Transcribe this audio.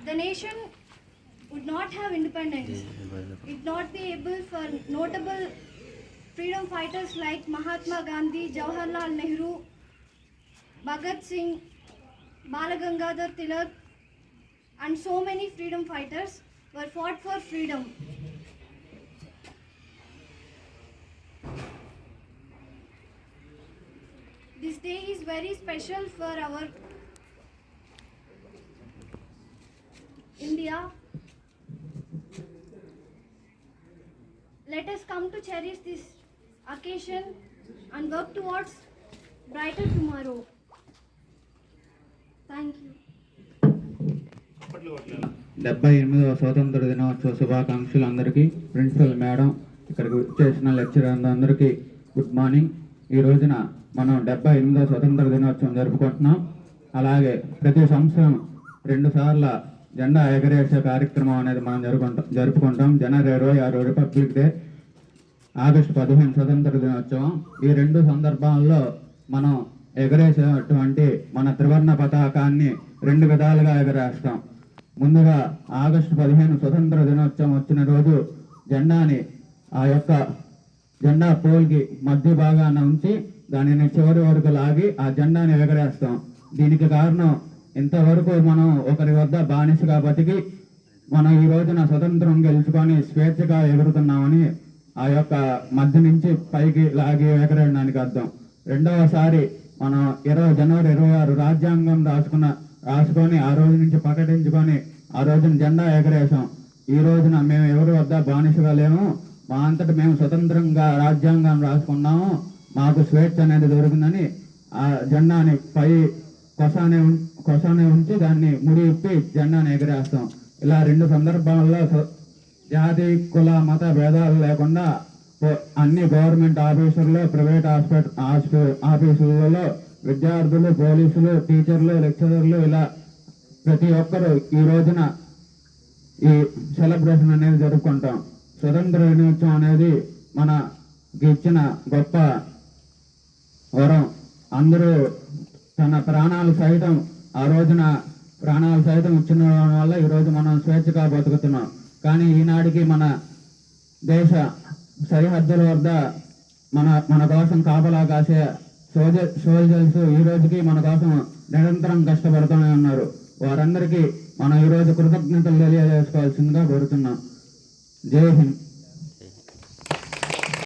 the nation would not have independence, it not be able for notable freedom fighters like Mahatma Gandhi, Jawaharlal Nehru, Bhagat Singh, Balagangadhar Tilak, and so many freedom fighters were fought for freedom. This day is very special for our India. Let us come to cherish this occasion and work towards brighter tomorrow. Thank you. 78వ స్వాతంత్ర దినోత్సవ శుభాకాంక్షలు అందరికీ. Principal madam, ఇక్కడికి చేసిన lecturer అందరికీ good morning. ఈ రోజున మనం 78వ స్వతంత్ర దినోత్సవం జరుపుకుంటున్నాం. అలాగే ప్రతి సంవత్సరం 2 సార్ల జెండా ఎగరేసే కార్యక్రమం అనేది మనం జరుపుకుంటాం. జనవరి 26 రిపబ్లిక్ డే, ఆగస్టు 15 స్వతంత్ర దినోత్సవం. ఈ 2 సందర్భాల్లో మనం ఎగరేసేటువంటి మన త్రివర్ణ పతాకాన్ని 2 విధాలుగా ఎగరేస్తాం. ముందుగా ఆగస్టు 15 స్వతంత్ర దినోత్సవం వచ్చిన రోజు జెండాని ఆ యొక్క జెండా పోల్కి మధ్య భాగాన ఉంచి దానిని చివరి వరకు లాగి ఆ జెండాని ఎగరేస్తాం. దీనికి కారణం, ఇంతవరకు మనం ఒకరి వద్ద బానిసగా బతికి మనం ఈ రోజున స్వతంత్రం గెలుచుకొని స్వేచ్ఛగా ఎగురుతున్నామని ఆ యొక్క మధ్య నుంచి పైకి లాగి ఎగరడానికి అర్థం. రెండవసారి మనం జనవరి 26 రాజ్యాంగం రాసుకొని ఆ రోజు నుంచి ప్రకటించుకొని ఆ రోజున జెండా ఎగరేసాం. ఈ రోజున మేము ఎవరి వద్ద బానిసగా లేము, మా అంతటా మేము స్వతంత్రంగా రాజ్యాంగం రాసుకున్నాము, మాకు స్వేచ్ఛ అనేది దొరికిందని ఆ జెండాని పై కొసానే ఉంచి దాన్ని ముడి ఇప్పి జెండాని ఎగరేస్తాం. ఇలా 2 సందర్భాల్లో జాతి కుల మత భేదాలు లేకుండా అన్ని గవర్నమెంట్ ఆఫీసర్లు, ప్రైవేట్ ఆఫీసులలో విద్యార్థులు, పోలీసులు, టీచర్లు, లెక్చరర్లు ఇలా ప్రతి ఒక్కరూ ఈ రోజున ఈ సెలబ్రేషన్ అనేది జరుపుకుంటాం. స్వతంత్ర దినోత్సవం అనేది మనకి ఇచ్చిన గొప్ప వరం. అందరూ తన ప్రాణాలు సైతం ఆ రోజున ఇచ్చిన వల్ల ఈరోజు మనం స్వేచ్ఛగా బతుకుతున్నాం. కానీ ఈనాటికి మన దేశ సరిహద్దుల వద్ద మన కోసం కాపలా కాసే సోల్జర్స్ ఈ రోజుకి మన కోసం నిరంతరం కష్టపడుతూనే ఉన్నారు. వారందరికీ మనం ఈరోజు కృతజ్ఞతలు తెలియజేసుకోవాల్సిందిగా కోరుతున్నాం. జై హింద్.